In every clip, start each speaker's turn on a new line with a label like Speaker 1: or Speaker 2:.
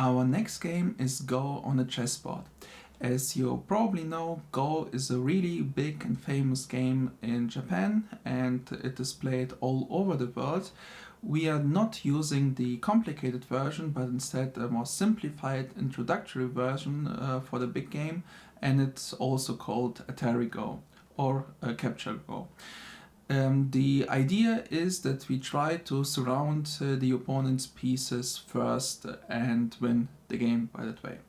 Speaker 1: Our next game is Go on a chessboard. As you probably know, Go is a really big and famous game in Japan and it is played all over the world. We are not using the complicated version, but instead a more simplified introductory version for the big game, and it's also called Atari Go or Capture Go. The idea is that we try to surround the opponent's pieces first and win the game by that way.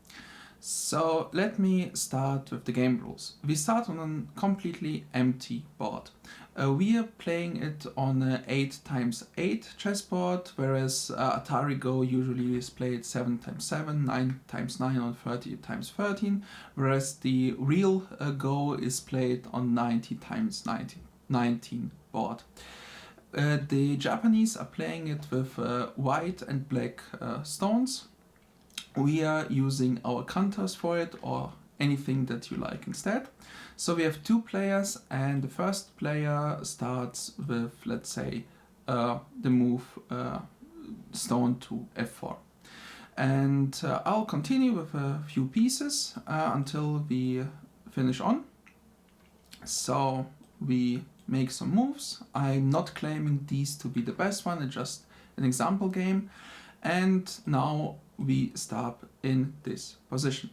Speaker 1: So let me start with the game rules. We start on a completely empty board. We are playing it on a 8x8 chessboard, whereas Atari Go usually is played 7x7, 9x9 or 30x13, whereas the real Go is played on 90x19 board. The Japanese are playing it with white and black stones. We are using our counters for it or anything that you like instead. So we have two players and the first player starts with, let's say, the move stone to f4. And I'll continue with a few pieces until we finish on. So we make some moves. I'm not claiming these to be the best one, it's just an example game. And now we start in this position.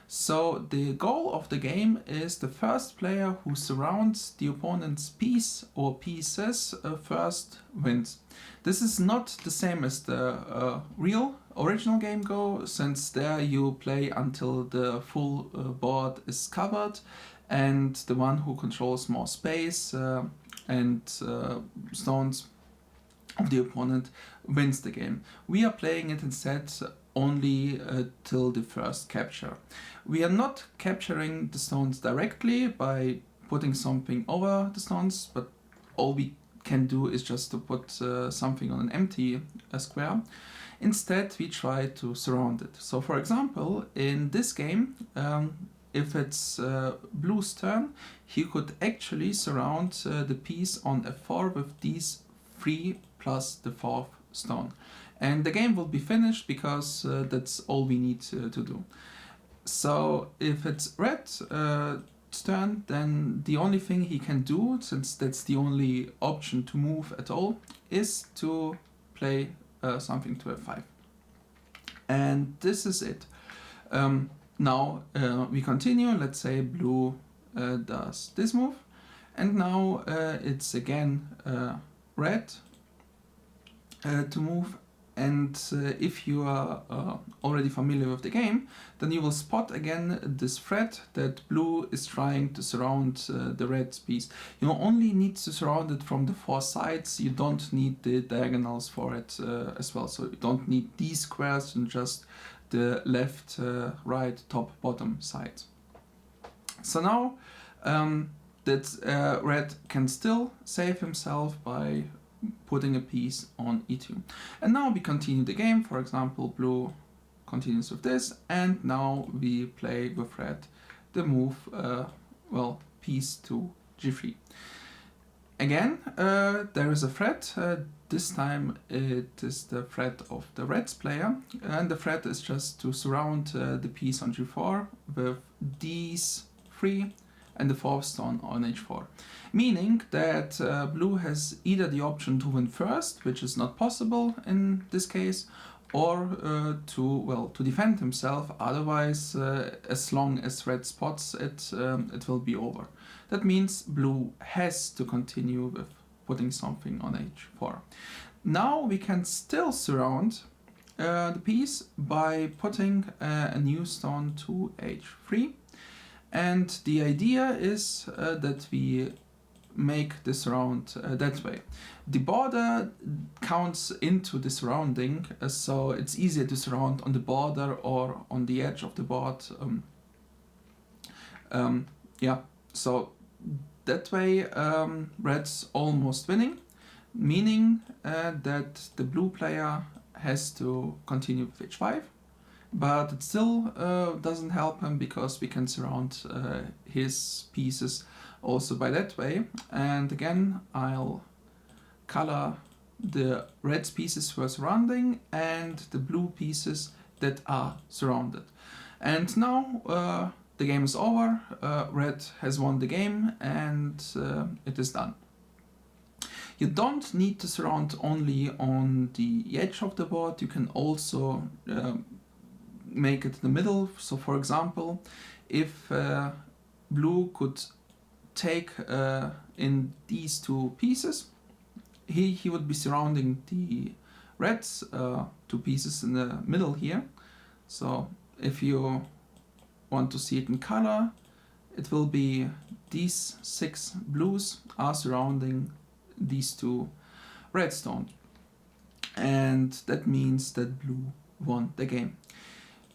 Speaker 1: So the goal of the game is the first player who surrounds the opponent's piece or pieces first wins. This is not the same as the real original game Go, since there you play until the full board is covered and the one who controls more space and stones of the opponent wins the game. We are playing it instead only till the first capture. We are not capturing the stones directly by putting something over the stones, but all we can do is just to put something on an empty square. Instead, we try to surround it. So for example, in this game, if it's Blue's turn, he could actually surround the piece on f4 with these 3 plus the 4th stone. And the game will be finished because that's all we need to do. So if it's Red's turn, then the only thing he can do, since that's the only option to move at all, is to play something to f5. And this is it. Now we continue. Let's say Blue does this move. And now it's again Red to move. And if you are already familiar with the game, then you will spot again this threat that Blue is trying to surround the red piece. You only need to surround it from the 4 sides. You don't need the diagonals for it as well. So you don't need these squares and just the left, right, top, bottom sides. So now that Red can still save himself by putting a piece on e2. And now we continue the game. For example, Blue continues with this, and now we play with Red the move, piece to g3. Again, there is a threat. This time it is the threat of the Red's player, and the threat is just to surround the piece on g4 with these 3 and the 4th stone on h4. Meaning that Blue has either the option to win first, which is not possible in this case, or to defend himself. Otherwise, as long as Red spots it, it will be over. That means Blue has to continue with putting something on h4. Now we can still surround the piece by putting a new stone to h3. And the idea is that we make the surround that way. The border counts into the surrounding, so it's easier to surround on the border or on the edge of the board. So that way Red's almost winning, meaning that the Blue player has to continue with h5. But it still doesn't help him because we can surround his pieces also by that way. And again, I'll color the red pieces for surrounding and the blue pieces that are surrounded. And now the game is over, red has won the game, and it is done. You don't need to surround only on the edge of the board, you can also make it in the middle. So for example, if blue could take in these two pieces, he would be surrounding the red's two pieces in the middle here. So if you want to see it in color, it will be these 6 blues are surrounding these 2 red stones, and that means that blue won the game.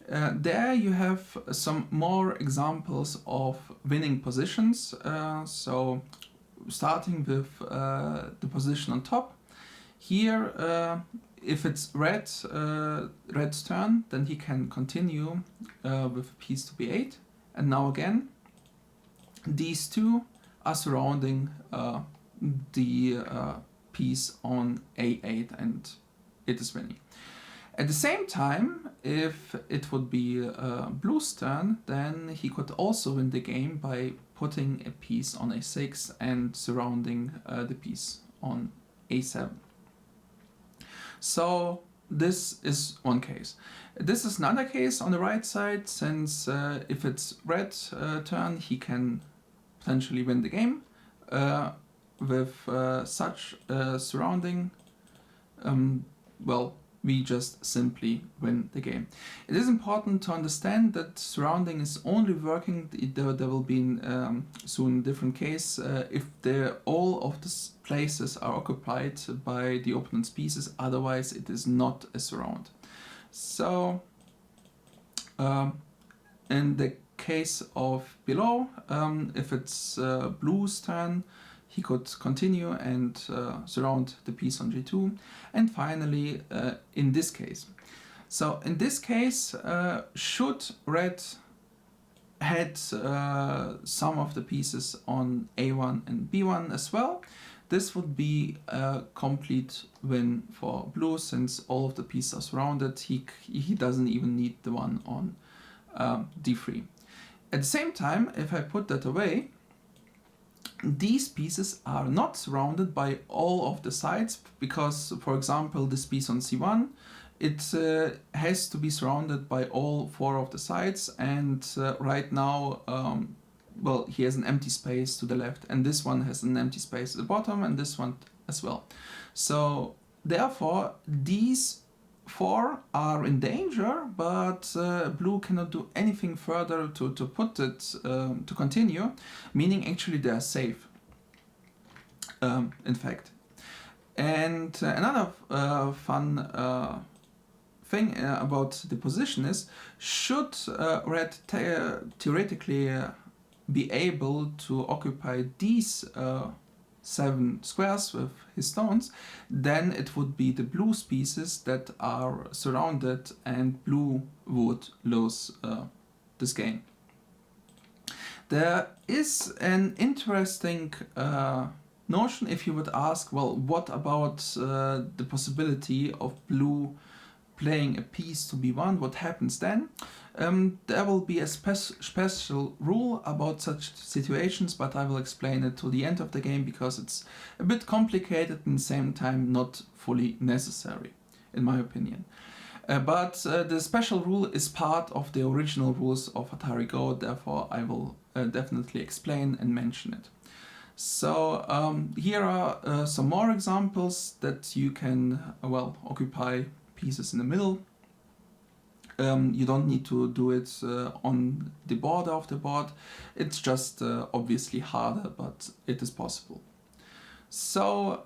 Speaker 1: There you have some more examples of winning positions. So starting with the position on top. Here, if it's red's turn, then he can continue with piece to b8. And now again, these 2 are surrounding the piece on a8, and it is winning. At the same time, if it would be blue's turn, then he could also win the game by putting a piece on a6 and surrounding the piece on a7. So this is one case. This is another case on the right side, since if it's red turn, he can potentially win the game with such surrounding. Well, we just simply win the game. It is important to understand that surrounding is only working, there will be soon a different case, if all of the places are occupied by the opponent's pieces, otherwise it is not a surround. So in the case of below, if it's blue's turn, he could continue and surround the piece on g2. And finally, in this case. So in this case, should red had some of the pieces on a1 and b1 as well, this would be a complete win for blue, since all of the pieces are surrounded. He doesn't even need the one on d3. At the same time, if I put that away, these pieces are not surrounded by all of the sides, because, for example, this piece on c1, it has to be surrounded by all 4 of the sides, and right now, well, he has an empty space to the left, and this one has an empty space at the bottom, and this one as well. So therefore, these 4 are in danger, but blue cannot do anything further to put it to continue, meaning actually they are safe, in fact. And another fun thing about the position is, should red theoretically be able to occupy these 7 squares with his stones, then it would be the blue's pieces that are surrounded, and blue would lose this game. There is an interesting notion if you would ask, well, what about the possibility of blue playing a piece to b1, what happens then? There will be a special rule about such situations, but I will explain it to the end of the game, because it's a bit complicated and at the same time not fully necessary, in my opinion. But the special rule is part of the original rules of Atari Go, therefore I will definitely explain and mention it. So here are some more examples that you can, well, occupy pieces in the middle. You don't need to do it on the border of the board. It's just obviously harder, but it is possible. So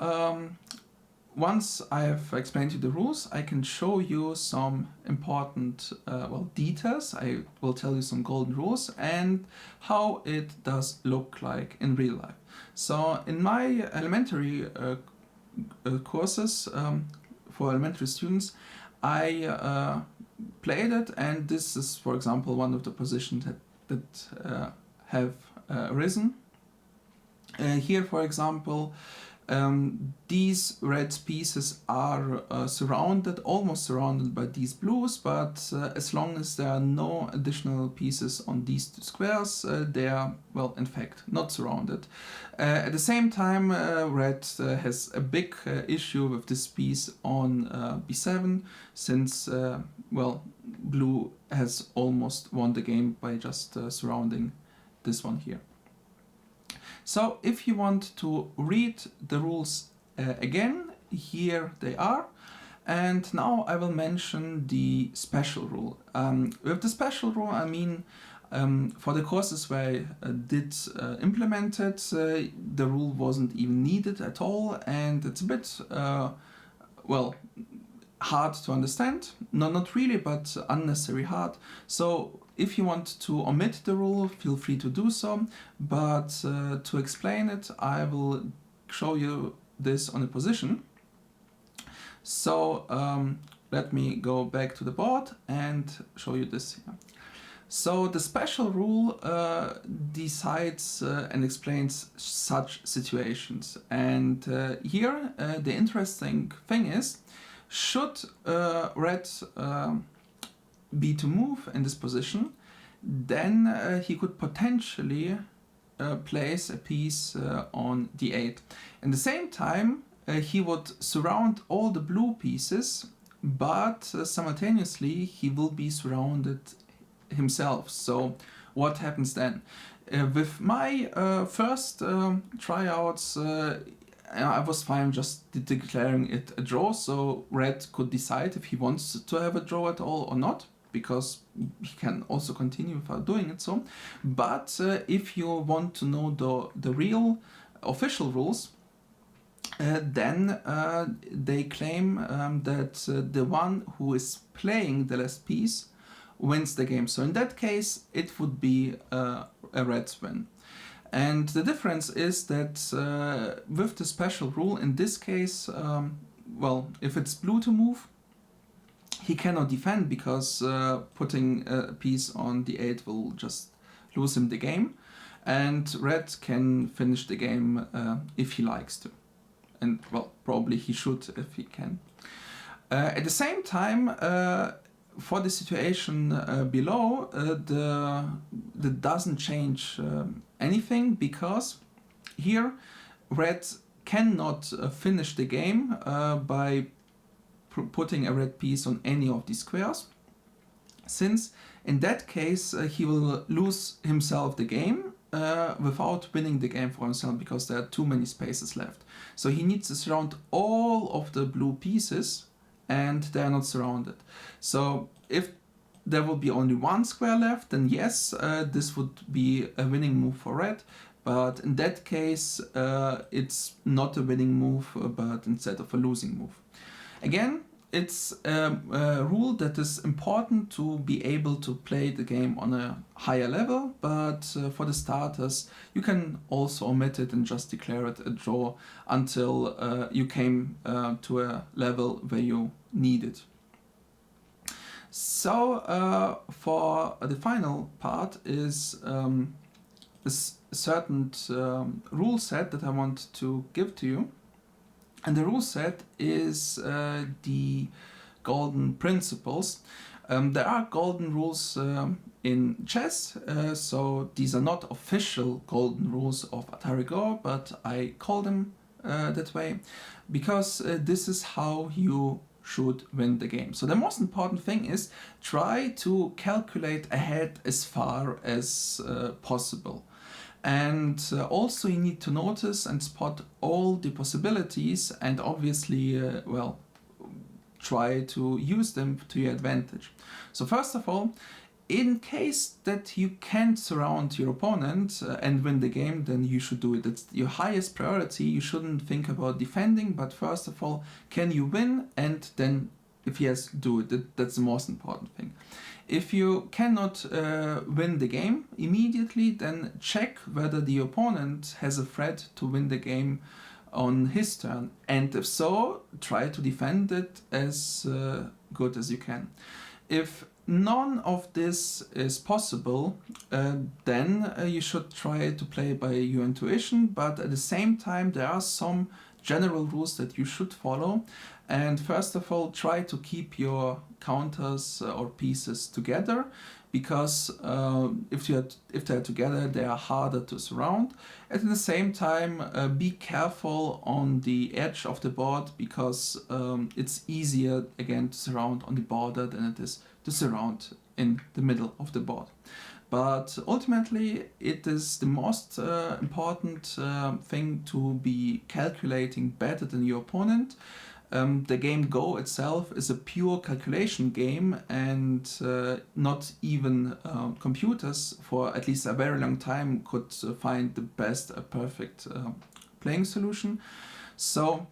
Speaker 1: once I have explained you the rules, I can show you some important well, details. I will tell you some golden rules and how it does look like in real life. So in my elementary courses for elementary students, I played it, and this is, for example, one of the positions that have arisen. Here, for example, These red pieces are almost surrounded by these blues, but as long as there are no additional pieces on these two squares, they are, well, in fact, not surrounded. At the same time, red has a big issue with this piece on b7, since, well, blue has almost won the game by just surrounding this one here. So if you want to read the rules again, here they are. And now I will mention the special rule. With the special rule, I mean, for the courses where I did implement it, the rule wasn't even needed at all, and it's a bit, well, hard to understand. No, not really, but unnecessary hard. So if you want to omit the rule, feel free to do so. But to explain it, I will show you this on a position. So let me go back to the board and show you this here. So the special rule decides and explains such situations. And here the interesting thing is, should red be to move in this position, then he could potentially place a piece on d8. At the same time, he would surround all the blue pieces, but simultaneously he will be surrounded himself. So what happens then? With my first tryouts, I was fine just declaring it a draw, so red could decide if he wants to have a draw at all or not, because he can also continue without doing it so. But if you want to know the real official rules, then they claim that the one who is playing the last piece wins the game. So in that case, it would be a red win. And the difference is that with the special rule, in this case, well, if it's blue to move, he cannot defend, because putting a piece on d8 will just lose him the game. And red can finish the game if he likes to. And, well, probably he should if he can. At the same time, for the situation below, that doesn't change anything, because here red cannot finish the game by putting a red piece on any of these squares, since in that case he will lose himself the game without winning the game for himself, because there are too many spaces left. So he needs to surround all of the blue pieces, and they are not surrounded. So if there will be only one square left, then yes, this would be a winning move for red. But in that case, it's not a winning move, but instead of a losing move. Again, it's a rule that is important to be able to play the game on a higher level, but for the starters, you can also omit it and just declare it a draw until you came to a level where you need it. So for the final part is a certain rule set that I want to give to you. And the rule set is the golden principles. There are golden rules in chess, so these are not official golden rules of Atari Go, but I call them that way because this is how you should win the game. So the most important thing is try to calculate ahead as far as possible. And also you need to notice and spot all the possibilities and obviously, well, try to use them to your advantage. So first of all, in case that you can't surround your opponent and win the game, then you should do it. It's your highest priority. You shouldn't think about defending, but first of all, can you win? And then if yes, do it. That's the most important thing. If you cannot win the game immediately, then check whether the opponent has a threat to win the game on his turn. And if so, try to defend it as good as you can. If none of this is possible, then you should try to play by your intuition, but at the same time there are some general rules that you should follow. And first of all, try to keep your counters or pieces together, because if they're together, they are harder to surround. At the same time, be careful on the edge of the board, because it's easier again to surround on the border than it is to surround in the middle of the board. But ultimately, it is the most important thing to be calculating better than your opponent. The game Go itself is a pure calculation game, and not even computers for at least a very long time could find the best, perfect playing solution. So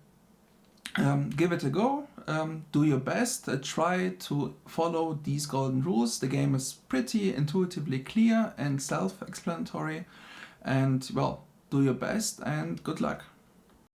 Speaker 1: give it a go, do your best, try to follow these golden rules. The game is pretty intuitively clear and self-explanatory, and well, do your best and good luck.